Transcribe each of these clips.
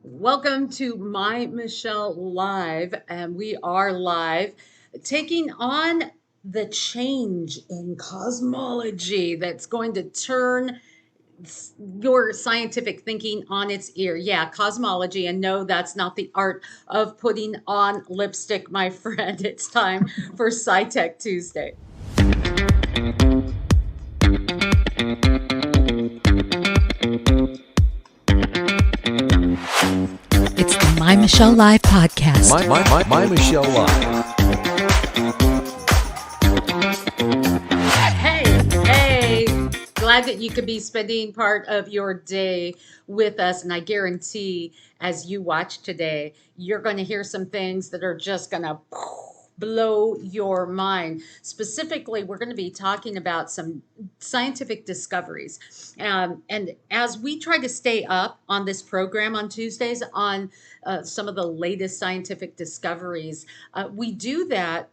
Welcome to My Michelle Live, and we are live taking on the change in cosmology that's going to turn your scientific thinking on its ear. Yeah, cosmology, and no, that's not the art of putting on lipstick, my friend. It's time for Sci-Tech Tuesday. It's the My Michelle Live podcast. My Michelle Live. Hey, glad that you could be spending part of your day with us. And I guarantee as you watch today, you're going to hear some things that are just going to blow your mind. Specifically, we're going to be talking about some scientific discoveries. And as we try to stay up on this program on Tuesdays on some of the latest scientific discoveries, we do that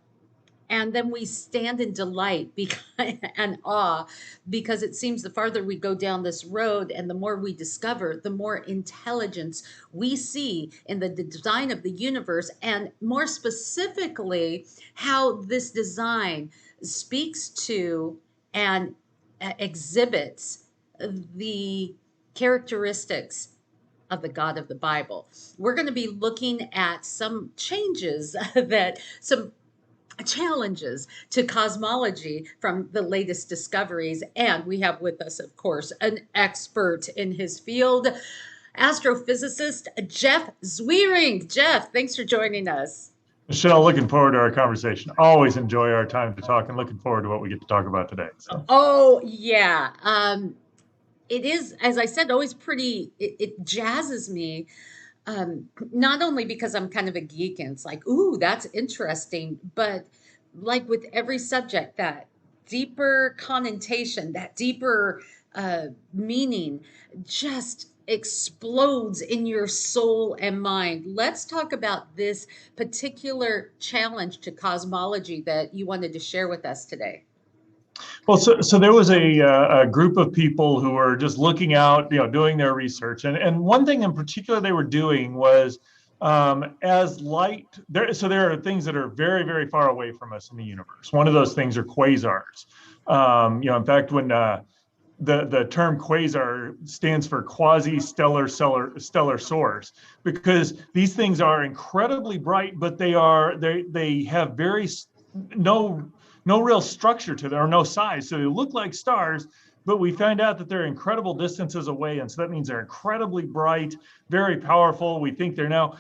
and then we stand in delight and awe because it seems the farther we go down this road and the more we discover, the more intelligence we see in the design of the universe, and more specifically, how this design speaks to and exhibits the characteristics of the God of the Bible. We're going to be looking at some changes some challenges to cosmology from the latest discoveries. And we have with us, of course, an expert in his field, astrophysicist Jeff Zwiering. Jeff, thanks for joining us. Michelle, looking forward to our conversation. Always enjoy our time to talk and looking forward to what we get to talk about today. Oh, yeah. It is, as I said, always it jazzes me. Not only because I'm kind of a geek and it's like, ooh, that's interesting, but like with every subject, that deeper connotation, that deeper meaning just explodes in your soul and mind. Let's talk about this particular challenge to cosmology that you wanted to share with us today. Well, so there was a group of people who were just looking out, doing their research, and one thing in particular they were doing was as light. There are things that are very, very far away from us in the universe. One of those things are quasars. In fact, when the term quasar stands for stellar source, because these things are incredibly bright, but they have no real structure to them, or no size. So they look like stars, but we find out that they're incredible distances away. And so that means they're incredibly bright, very powerful. We think they're now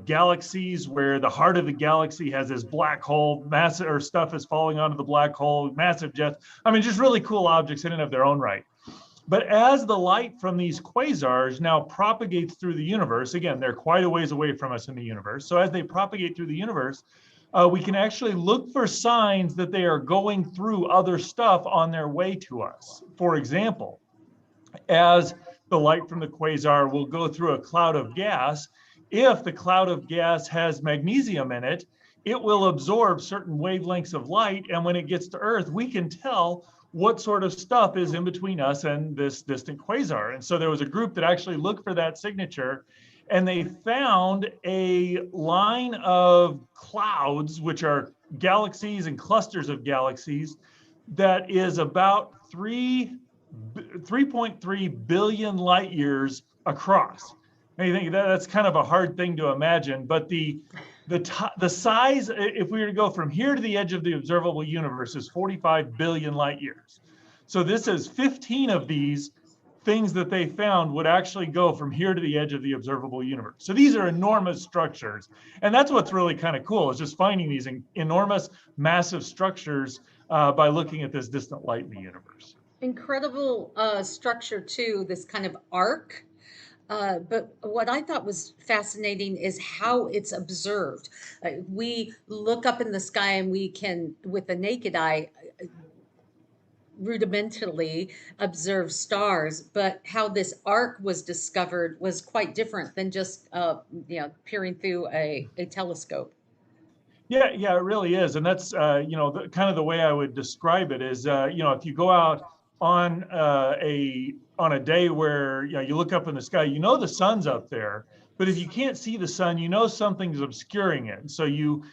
galaxies where the heart of the galaxy has this black hole, massive, or stuff is falling onto the black hole, massive jets. I mean, just really cool objects in and of their own right. But as the light from these quasars now propagates through the universe, again, they're quite a ways away from us in the universe. So as they propagate through the universe, we can actually look for signs that they are going through other stuff on their way to us. For example, as the light from the quasar will go through a cloud of gas, if the cloud of gas has magnesium in it, it will absorb certain wavelengths of light. And when it gets to Earth, we can tell what sort of stuff is in between us and this distant quasar. And so there was a group that actually looked for that signature, and they found a line of clouds, which are galaxies and clusters of galaxies, that is about 3.3 billion light years across. And you think that's kind of a hard thing to imagine, but the size, if we were to go from here to the edge of the observable universe, is 45 billion light years. So this is 15 of these things that they found would actually go from here to the edge of the observable universe. So these are enormous structures. And that's what's really kind of cool, is just finding these enormous, massive structures by looking at this distant light in the universe. Incredible structure too, this kind of arc. But what I thought was fascinating is how it's observed. We look up in the sky and we can, with the naked eye, rudimentarily observe stars, but how this arc was discovered was quite different than just peering through a telescope. Yeah, it really is. And that's, kind of the way I would describe it is, if you go out on on a day where you look up in the sky, you know the sun's up there, but if you can't see the sun, you know something's obscuring it. So you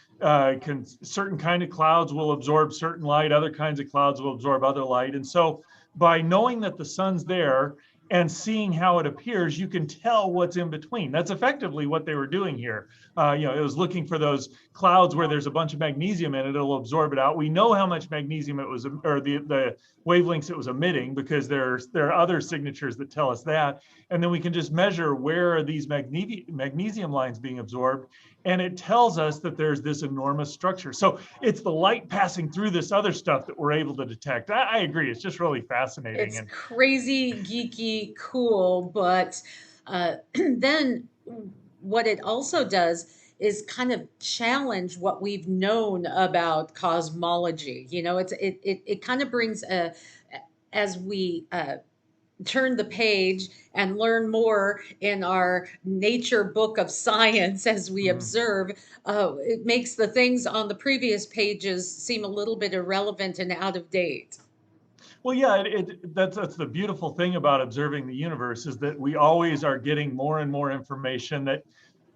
certain kind of clouds will absorb certain light, other kinds of clouds will absorb other light. And so by knowing that the sun's there and seeing how it appears, you can tell what's in between. That's effectively what they were doing here. It was looking for those clouds where there's a bunch of magnesium in it, it'll absorb it out. We know how much magnesium it was, or the wavelengths it was emitting, because there are other signatures that tell us that. And then we can just measure where are these magnesium lines being absorbed. And it tells us that there's this enormous structure. So it's the light passing through this other stuff that we're able to detect. I agree. It's just really fascinating. It's crazy, geeky, cool. But then what it also does is kind of challenge what we've known about cosmology. It kind of brings as we turn the page and learn more in our nature book of science as we observe, it makes the things on the previous pages seem a little bit irrelevant and out of date. Well, yeah, that's the beautiful thing about observing the universe, is that we always are getting more and more information that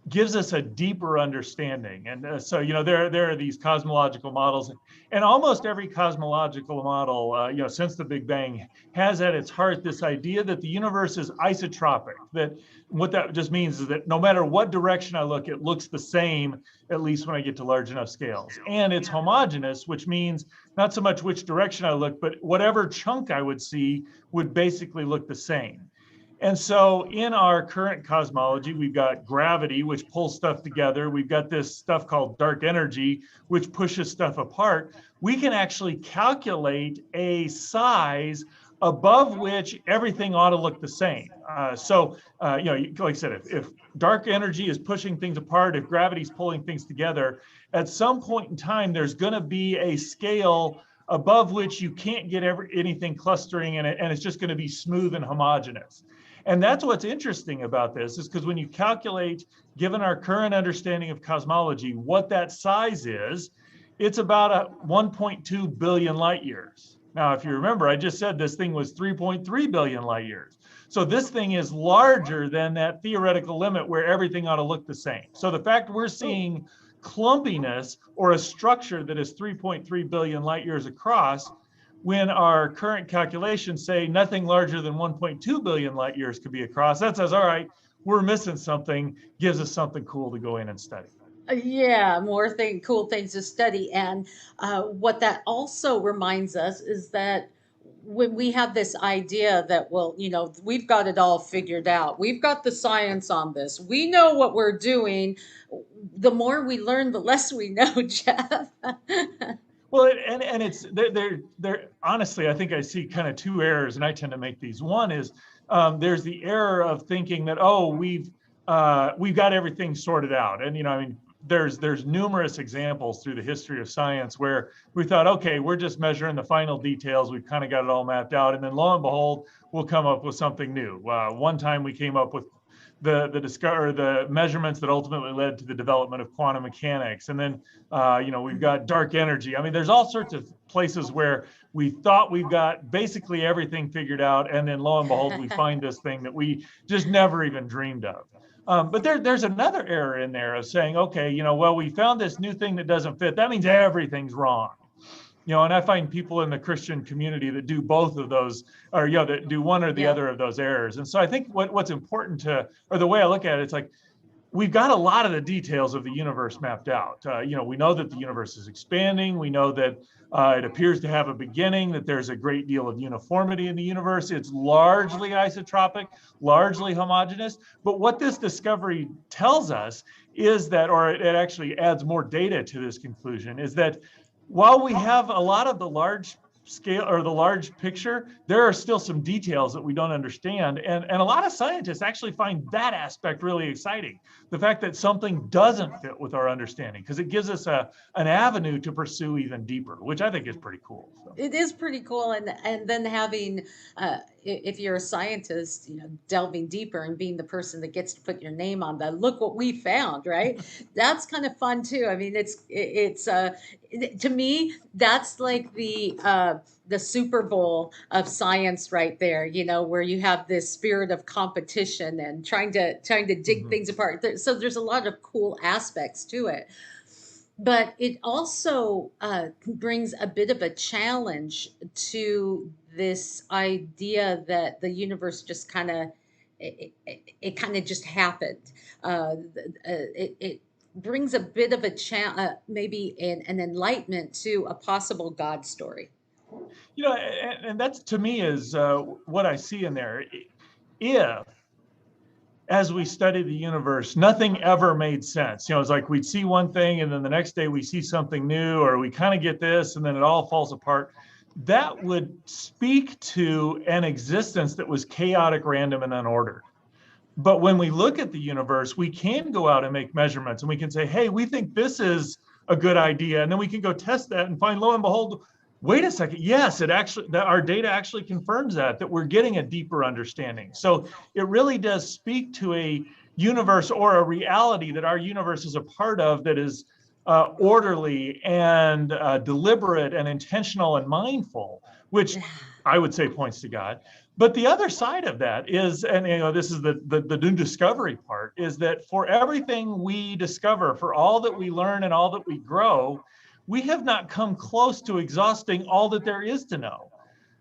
gives us a deeper understanding. And so, there are these cosmological models, and almost every cosmological model, since the Big Bang, has at its heart this idea that the universe is isotropic. That what that just means is that no matter what direction I look, it looks the same, at least when I get to large enough scales. And it's homogeneous, which means not so much which direction I look, but whatever chunk I would see would basically look the same. And so in our current cosmology, we've got gravity, which pulls stuff together. We've got this stuff called dark energy, which pushes stuff apart. We can actually calculate a size above which everything ought to look the same. Like I said, if dark energy is pushing things apart, if gravity's pulling things together, at some point in time, there's going to be a scale above which you can't get anything clustering in it, and it's just going to be smooth and homogeneous. And that's what's interesting about this, is because when you calculate, given our current understanding of cosmology, what that size is, it's about 1.2 billion light years. Now, if you remember, I just said this thing was 3.3 billion light years. So this thing is larger than that theoretical limit where everything ought to look the same. So the fact we're seeing clumpiness, or a structure that is 3.3 billion light years across, when our current calculations say nothing larger than 1.2 billion light years could be across, that says, all right, we're missing something, gives us something cool to go in and study. Yeah, more cool things to study. And what that also reminds us is that when we have this idea that, well, we've got it all figured out, we've got the science on this, we know what we're doing, the more we learn, the less we know, Jeff. Well, and it's there. Honestly, I think I see kind of two errors, and I tend to make these. One is there's the error of thinking that, we've got everything sorted out, and there's numerous examples through the history of science where we thought, okay, we're just measuring the final details, we've kind of got it all mapped out, and then lo and behold, we'll come up with something new. One time we came up with the measurements that ultimately led to the development of quantum mechanics. And then, we've got dark energy. I mean, there's all sorts of places where we thought we've got basically everything figured out. And then lo and behold, we find this thing that we just never even dreamed of. But there's another error in there of saying, okay, we found this new thing that doesn't fit. That means everything's wrong. And I find people in the Christian community that do both of those, or that do one or the other of those errors. And so I think what's important or the way I look at it, it's like, we've got a lot of the details of the universe mapped out. We know that the universe is expanding. We know that it appears to have a beginning, that there's a great deal of uniformity in the universe. It's largely isotropic, largely homogeneous. But what this discovery tells us is that, or it actually adds more data to this conclusion, is that while we have a lot of the large scale or the large picture, there are still some details that we don't understand. And a lot of scientists actually find that aspect really exciting. The fact that something doesn't fit with our understanding, because it gives us an avenue to pursue even deeper, which I think is pretty cool. So. It is pretty cool. And then having, if you're a scientist, delving deeper and being the person that gets to put your name on the look what we found, right? That's kind of fun too. I mean, to me, that's like the Super Bowl of science right there, where you have this spirit of competition and trying to dig Mhm. things apart. So there's a lot of cool aspects to it. But it also brings a bit of a challenge to this idea that the universe just kind of it kind of just happened. It brings a bit of a maybe an enlightenment to a possible God story. And that's to me is what I see in there. If, as we study the universe, nothing ever made sense. It's like we'd see one thing and then the next day we see something new, or we kind of get this and then it all falls apart. That would speak to an existence that was chaotic, random, and unordered. But when we look at the universe, we can go out and make measurements and we can say, hey, we think this is a good idea. And then we can go test that and find, lo and behold, wait a second. Yes, that our data actually confirms that we're getting a deeper understanding. So it really does speak to a universe or a reality that our universe is a part of that is orderly and deliberate and intentional and mindful, which I would say points to God. But the other side of that is, and this is the new discovery part, is that for everything we discover, for all that we learn and all that we grow, we have not come close to exhausting all that there is to know.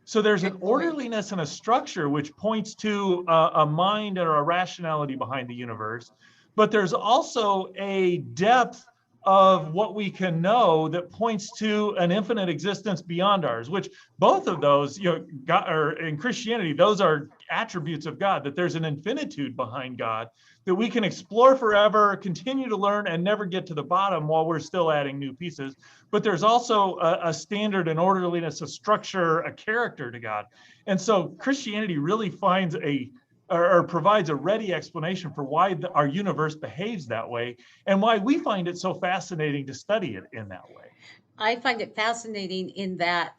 So there's an Good point. orderliness and a structure which points to a mind or a rationality behind the universe. But there's also a depth of what we can know that points to an infinite existence beyond ours, which both of those, God, or in Christianity, those are attributes of God, that there's an infinitude behind God that we can explore forever, continue to learn, and never get to the bottom while we're still adding new pieces. But there's also a standard, an orderliness, a structure, a character to God. And so Christianity really finds or provides a ready explanation for why our universe behaves that way and why we find it so fascinating to study it in that way. I find it fascinating in that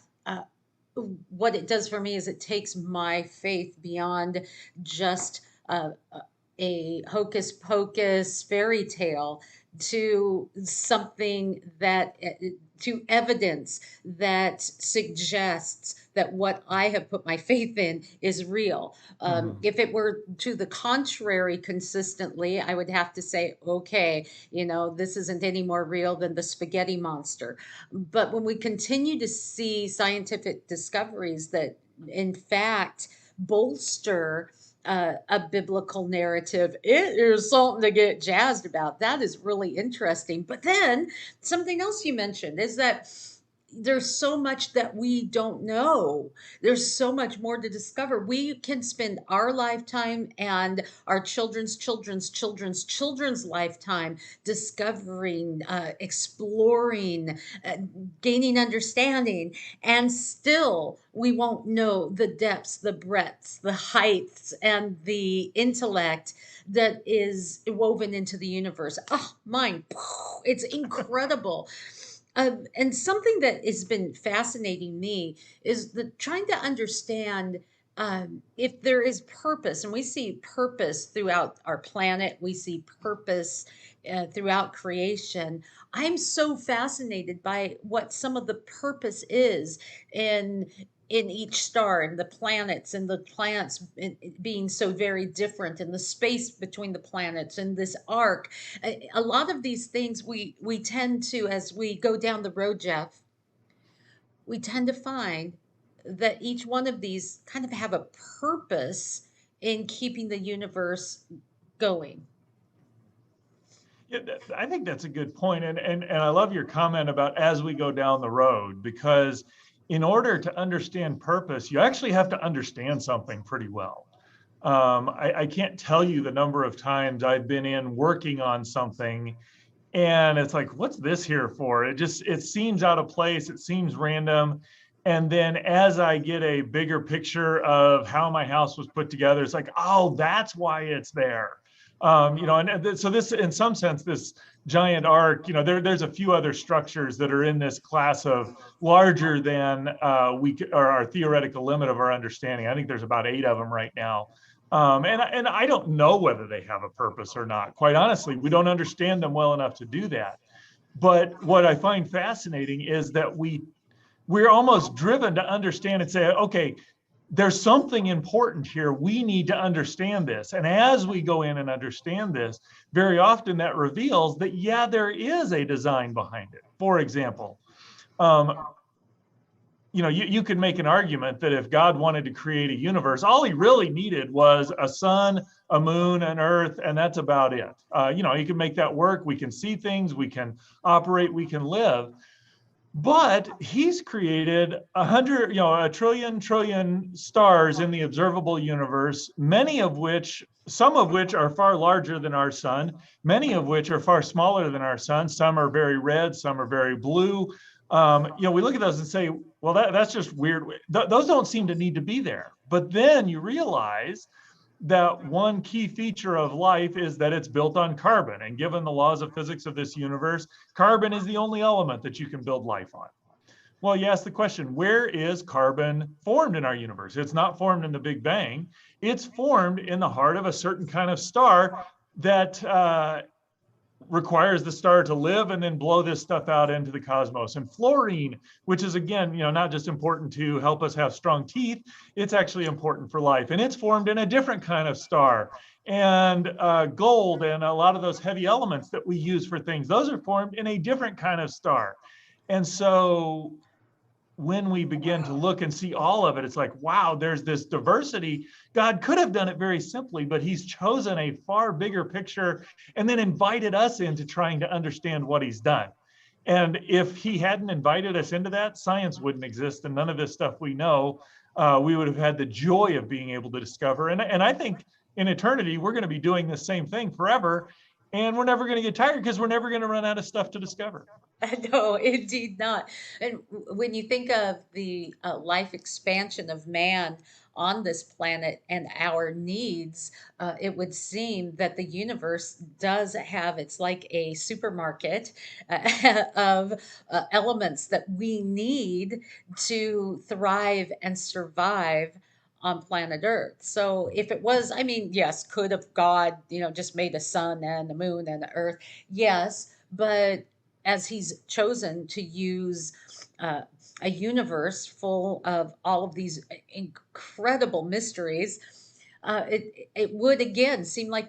what it does for me is it takes my faith beyond just a hocus pocus fairy tale to something that to evidence that suggests that what I have put my faith in is real. Mhm. If it were to the contrary consistently, I would have to say, okay, this isn't any more real than the spaghetti monster. But when we continue to see scientific discoveries that, in fact, bolster a biblical narrative, it is something to get jazzed about. That is really interesting. But then something else you mentioned is that there's so much that we don't know. There's so much more to discover. We can spend our lifetime and our children's lifetime discovering, exploring, gaining understanding, and still we won't know the depths, the breadths, the heights, and the intellect that is woven into the universe. Oh, mine. It's incredible. And something that has been fascinating me is trying to understand if there is purpose, and we see purpose throughout our planet, we see purpose throughout creation. I'm so fascinated by what some of the purpose is in each star and the planets and the plants being so very different and the space between the planets and this arc. A lot of these things we tend to, as we go down the road, Jeff, we tend to find that each one of these kind of have a purpose in keeping the universe going. Yeah, I think that's a good point. And I love your comment about as we go down the road, because in order to understand purpose, you actually have to understand something pretty well. I can't tell you the number of times I've been in working on something and it's like, what's this here for? It seems out of place. It seems random. And then as I get a bigger picture of how my house was put together, it's like, oh, that's why it's there. So this, in some sense, this giant arc, there's a few other structures that are in this class of larger than or our theoretical limit of our understanding. I think there's about 8 of them right now. And I don't know whether they have a purpose or not. Quite honestly, we don't understand them well enough to do that. But what I find fascinating is that we're almost driven to understand and say, okay, there's something important here. We need to understand this. And as we go in and understand this, very often that reveals that, yeah, there is a design behind it. For example, you could make an argument that if God wanted to create a universe, all he really needed was a sun, a moon, an earth, and that's about it. He can make that work. We can see things, we can operate, we can live. But he's created a trillion stars in the observable universe, some of which are far larger than our sun, many of which are far smaller than our sun. Some are very red, some are very blue. We look at those and say, well, that's just weird. Those don't seem to need to be there. But then you realize that one key feature of life is that it's built on carbon. And given the laws of physics of this universe, carbon is the only element that you can build life on. Well, you ask the question, where is carbon formed in our universe? It's not formed in the Big Bang. It's formed in the heart of a certain kind of star that requires the star to live and then blow this stuff out into the cosmos. And fluorine, which is, again, not just important to help us have strong teeth, it's actually important for life. And it's formed in a different kind of star. And gold and a lot of those heavy elements that we use for things, those are formed in a different kind of star. And so when we begin to look and see all of it, it's like, wow, there's this diversity. God could have done it very simply, but he's chosen a far bigger picture and then invited us into trying to understand what he's done. And if he hadn't invited us into that, science wouldn't exist, and none of this stuff we know, we would have had the joy of being able to discover. And I think in eternity, we're going to be doing the same thing forever. And we're never going to get tired because we're never going to run out of stuff to discover. No, indeed not. And when you think of the life expansion of man on this planet and our needs, it would seem that the universe does have, it's like a supermarket of elements that we need to thrive and survive on planet Earth. So if it was, I mean, yes, could have God, just made a sun and a moon and the earth? Yes, but as he's chosen to use a universe full of all of these incredible mysteries, it would again seem like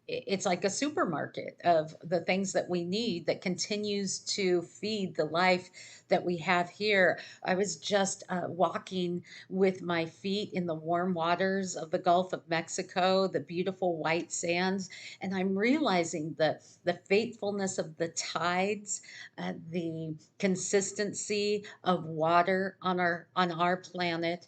it's like a supermarket of the things that we need that continues to feed the life that we have here. I was just walking with my feet in the warm waters of the Gulf of Mexico, the beautiful white sands, and I'm realizing the faithfulness of the tides, the consistency of water on our planet,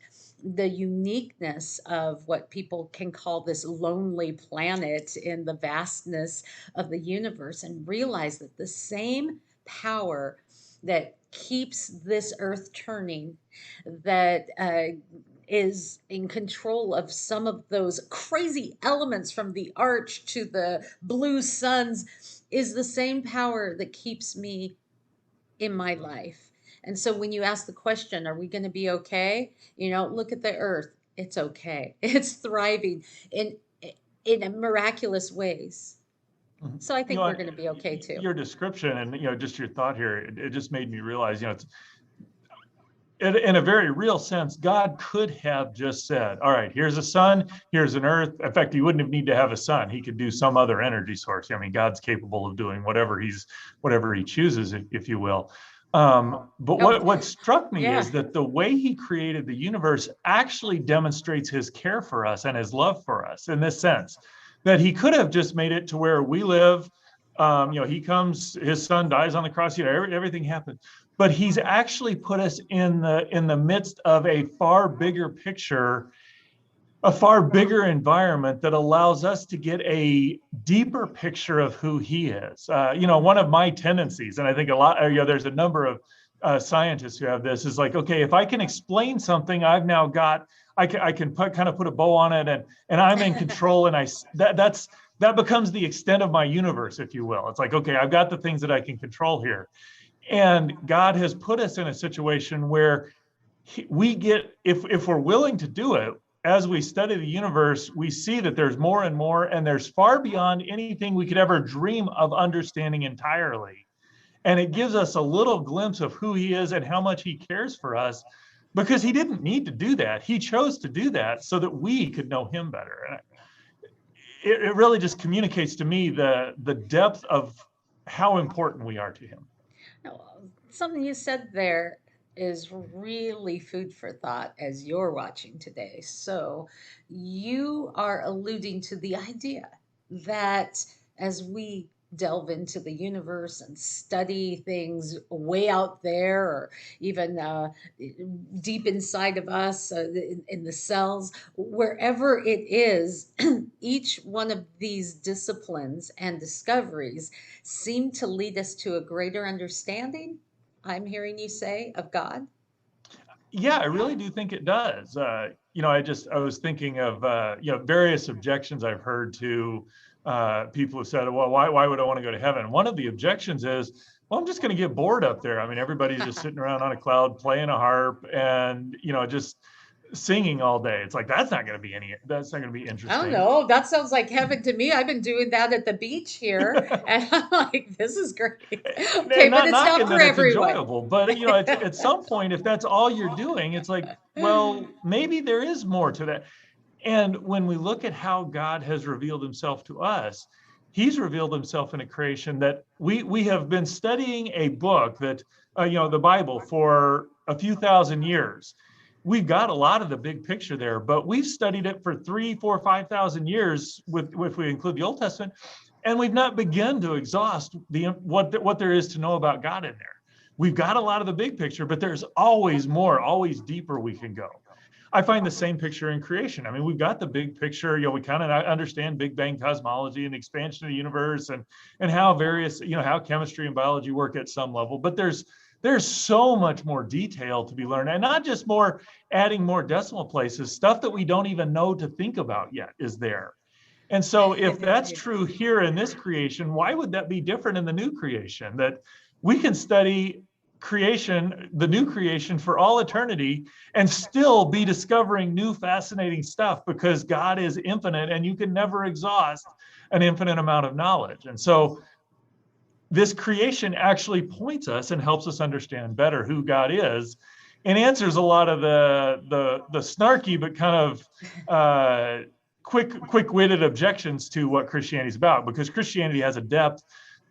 the uniqueness of what people can call this lonely planet in the vastness of the universe, and realize that the same power that keeps this earth turning, that is in control of some of those crazy elements from the arch to the blue suns, is the same power that keeps me in my life. And so when you ask the question, are we going to be okay? Look at the earth. It's okay. It's thriving in miraculous ways. So I think we're going to be okay too. Your description and just your thought here, it just made me realize, it's in a very real sense, God could have just said, all right, here's a sun, here's an earth. In fact, he wouldn't have need to have a sun. He could do some other energy source. I mean, God's capable of doing whatever he chooses, if you will. But what struck me is that the way he created the universe actually demonstrates his care for us and his love for us, in this sense that he could have just made it to where we live. He comes, his son dies on the cross, everything happens. But he's actually put us in the midst of a far bigger picture, a far bigger environment that allows us to get a deeper picture of who he is. One of my tendencies, and I think there's a number of scientists who have this, is like, okay, if I can explain something, I've now got I can kind of put a bow on it, and I'm in control, and that becomes the extent of my universe, if you will. It's like, okay, I've got the things that I can control here. And God has put us in a situation where we get, if we're willing to do it, as we study the universe, we see that there's more and more, and there's far beyond anything we could ever dream of understanding entirely. And it gives us a little glimpse of who he is and how much he cares for us, because he didn't need to do that. He chose to do that so that we could know him better. And it really just communicates to me the depth of how important we are to him. No, something you said there is really food for thought as you're watching today. So, you are alluding to the idea that as we delve into the universe and study things way out there, or even deep inside of us, in the cells, wherever it is, each one of these disciplines and discoveries seem to lead us to a greater understanding, I'm hearing you say, of God. Yeah, I really do think it does. I was thinking of various objections I've heard to people who said, well, why would I want to go to heaven? One of the objections is, well, I'm just going to get bored up there. I mean, everybody's just sitting around on a cloud playing a harp and just singing all day. It's like, that's not going to be I don't interesting. know. That sounds like heaven to me. I've been doing that at the beach here, and I'm like, this is great. Okay, And but not it's not knocking for that it's everyone. enjoyable, but at some point, if that's all you're doing, it's like, well, maybe there is more to that. And when we look at how God has revealed himself to us, he's revealed himself in a creation that we have been studying a book that, the Bible, for a few thousand years. We've got a lot of the big picture there, but we've studied it for 3, 4, 5,000 years, if we include the Old Testament, and we've not begun to exhaust what there is to know about God in there. We've got a lot of the big picture, but there's always more, always deeper we can go. I find the same picture in creation. I mean, we've got the big picture, we kind of understand Big Bang cosmology and expansion of the universe, and how various, how chemistry and biology work at some level, but there's so much more detail to be learned, and not just more adding more decimal places. Stuff that we don't even know to think about yet is there. And so if that's true here in this creation, why would that be different in the new creation? That we can study creation, the new creation, for all eternity and still be discovering new fascinating stuff, because God is infinite and you can never exhaust an infinite amount of knowledge. And so this creation actually points us and helps us understand better who God is, and answers a lot of the snarky but kind of quick-witted objections to what Christianity is about, because Christianity has a depth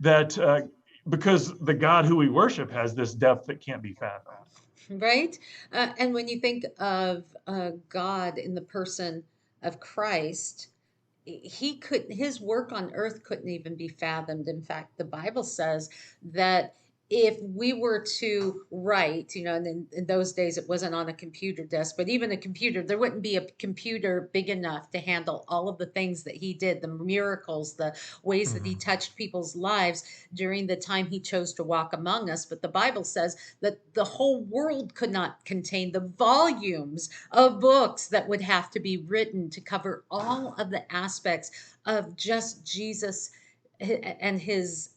that because the God who we worship has this depth that can't be fathomed. Right? And when you think of God in the person of Christ, his work on earth couldn't even be fathomed. In fact, the Bible says that if we were to write, and in those days it wasn't on a computer desk, but even a computer, there wouldn't be a computer big enough to handle all of the things that he did, the miracles, the ways that he Mhm. touched people's lives during the time he chose to walk among us. But the Bible says that the whole world could not contain the volumes of books that would have to be written to cover all of the aspects of just Jesus and his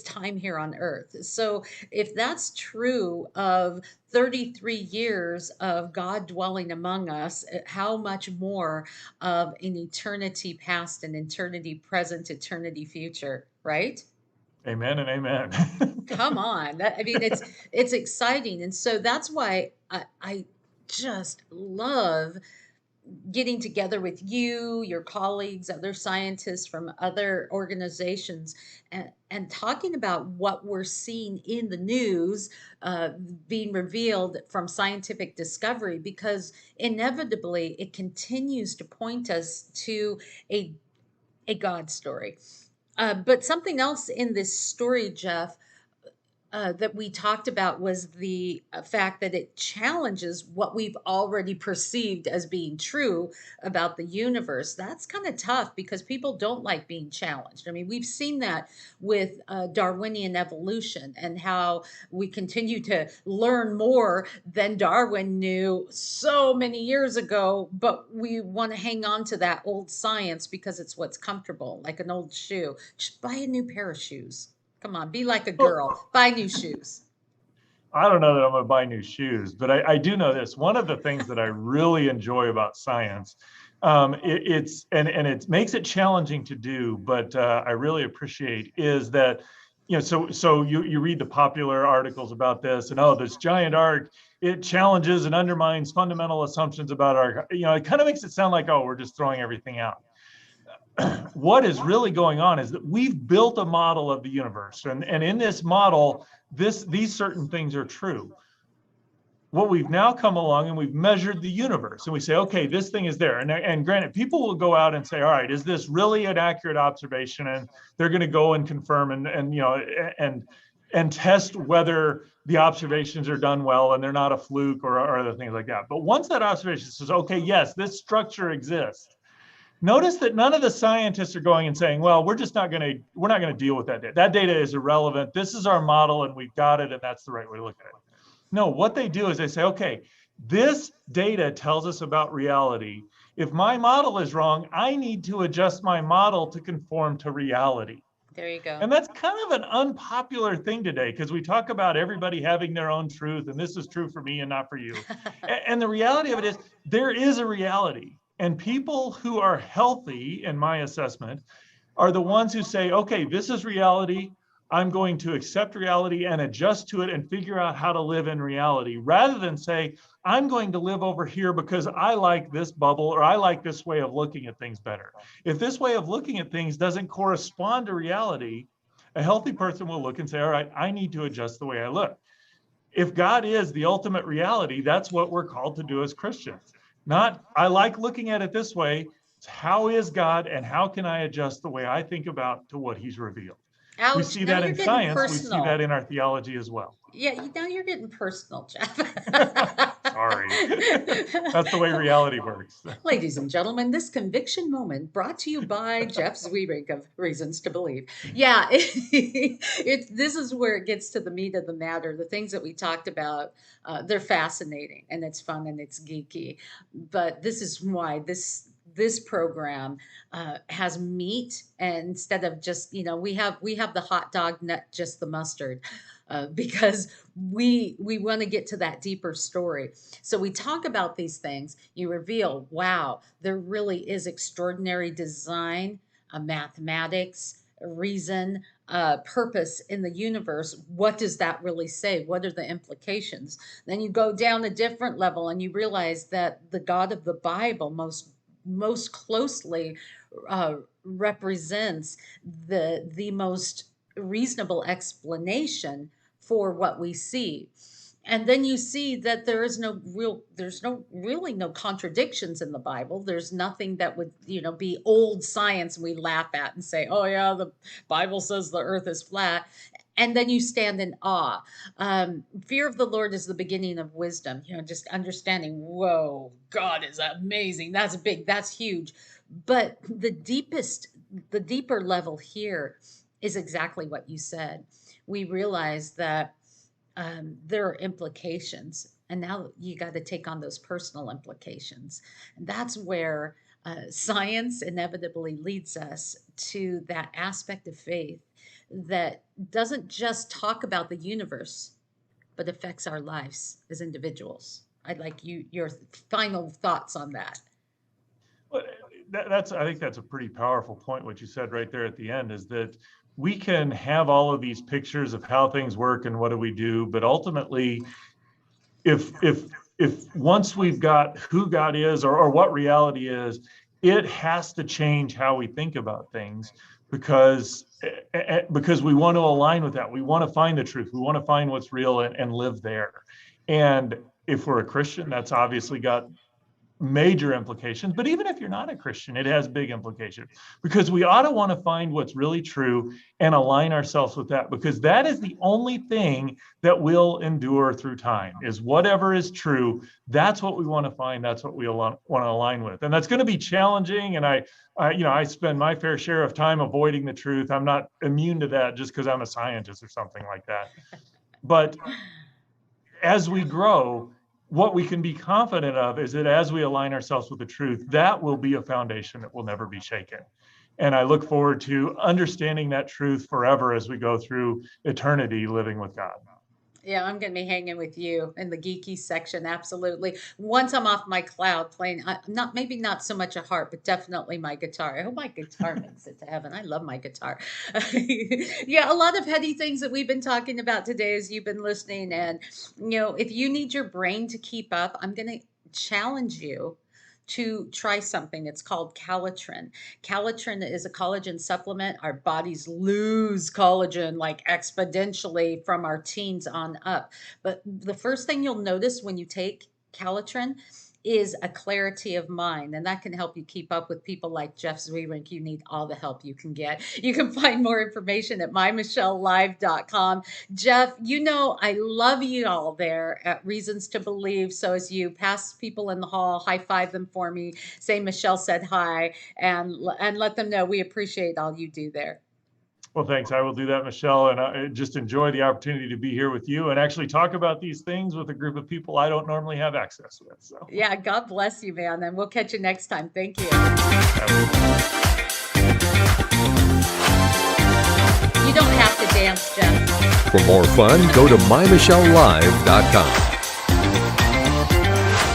time here on earth. So if that's true of 33 years of God dwelling among us, how much more of an eternity past and eternity present, eternity future, right? Amen and amen. Come on. I mean, it's exciting. And so that's why I just love getting together with you, your colleagues, other scientists from other organizations, and talking about what we're seeing in the news, being revealed from scientific discovery, because inevitably it continues to point us to a, a God story. But something else in this story, Jeff, that we talked about was the fact that it challenges what we've already perceived as being true about the universe. That's kind of tough because people don't like being challenged. I mean, we've seen that with Darwinian evolution and how we continue to learn more than Darwin knew so many years ago, but we want to hang on to that old science because it's what's comfortable, like an old shoe. Just buy a new pair of shoes. Come on, be like a girl. Buy new shoes. I don't know that I'm going to buy new shoes, but I do know this. One of the things that I really enjoy about science, it makes it challenging to do, but I really appreciate is that, so you read the popular articles about this, and this giant arc, it challenges and undermines fundamental assumptions about it kind of makes it sound like, we're just throwing everything out. What is really going on is that we've built a model of the universe, and in this model, these certain things are true. What we've now come along and we've measured the universe, and we say, okay, this thing is there. And granted, people will go out and say, all right, is this really an accurate observation? And they're going to go and confirm and test whether the observations are done well and they're not a fluke or other things like that. But once that observation says, okay, yes, this structure exists. Notice that none of the scientists are going and saying, well, we're not going to deal with that data. That data is irrelevant. This is our model and we've got it, and that's the right way to look at it. No, what they do is they say, okay, this data tells us about reality. If my model is wrong, I need to adjust my model to conform to reality. There you go. And that's kind of an unpopular thing today because we talk about everybody having their own truth, and this is true for me and not for you. And the reality of it is there is a reality. And people who are healthy, in my assessment, are the ones who say, okay, this is reality. I'm going to accept reality and adjust to it and figure out how to live in reality, rather than say, I'm going to live over here because I like this bubble or I like this way of looking at things better. If this way of looking at things doesn't correspond to reality, a healthy person will look and say, all right, I need to adjust the way I look. If God is the ultimate reality, that's what we're called to do as Christians. Not, I like looking at it this way. It's how is God and how can I adjust the way I think about to what he's revealed? Ouch, we see now that you're in getting science. personal. We see that in our theology as well. Yeah, now you're getting personal, Jeff. Sorry. That's the way reality works. Ladies and gentlemen, this conviction moment brought to you by Jeff Zwierink of Reasons to Believe. Yeah, this is where it gets to the meat of the matter. The things that we talked about, they're fascinating and it's fun and it's geeky. But this is why this program has meat, and instead of just we have the hot dog, not just the mustard, because we want to get to that deeper story. So we talk about these things. You reveal, wow, there really is extraordinary design, mathematics, reason, purpose in the universe. What does that really say? What are the implications? Then you go down a different level and you realize that the God of the Bible most closely represents the most reasonable explanation for what we see. And then you see that there's really no contradictions in the Bible. There's nothing that would be old science and we laugh at and say, oh yeah, the Bible says the earth is flat. And then you stand in awe. Fear of the Lord is the beginning of wisdom. Just understanding, whoa, God is amazing. That's big, that's huge. But the deeper level here is exactly what you said. We realize that there are implications, and now you got to take on those personal implications. And that's where science inevitably leads us to that aspect of faith that doesn't just talk about the universe, but affects our lives as individuals. I'd like your final thoughts on that. Well, I think that's a pretty powerful point. What you said right there at the end is that we can have all of these pictures of how things work and what do we do, but ultimately, if once we've got who God is or what reality is, it has to change how we think about things, because we want to align with that. We want to find the truth. We want to find what's real and live there. And if we're a Christian, that's obviously got major implications. But even if you're not a Christian, it has big implications, because we ought to want to find what's really true and align ourselves with that, because that is the only thing that will endure through time, is whatever is true. That's what we want to find. That's what we want to align with. And that's going to be challenging. And I spend my fair share of time avoiding the truth. I'm not immune to that just because I'm a scientist or something like that. But as we grow, what we can be confident of is that as we align ourselves with the truth, that will be a foundation that will never be shaken. And I look forward to understanding that truth forever as we go through eternity living with God. Yeah, I'm going to be hanging with you in the geeky section. Absolutely. Once I'm off my cloud playing, maybe not so much a harp, but definitely my guitar. I hope my guitar makes it to heaven. I love my guitar. Yeah, a lot of heady things that we've been talking about today as you've been listening. And, if you need your brain to keep up, I'm going to challenge you to try something. It's called Calitrin. Calitrin is a collagen supplement. Our bodies lose collagen like exponentially from our teens on up. But the first thing you'll notice when you take Calitrin is a clarity of mind, and that can help you keep up with people like Jeff Zwierink. You need all the help you can get. You can find more information at MyMichelleLive.com. Jeff, I love you all there at Reasons to Believe. So as you pass people in the hall, high five them for me, say Michelle said hi, and let them know we appreciate all you do there. Well, thanks. I will do that, Michelle. And I just enjoy the opportunity to be here with you and actually talk about these things with a group of people I don't normally have access with. So yeah, God bless you, man. And we'll catch you next time. Thank you. You don't have to dance, Jeff. For more fun, go to MyMichelleLive.com.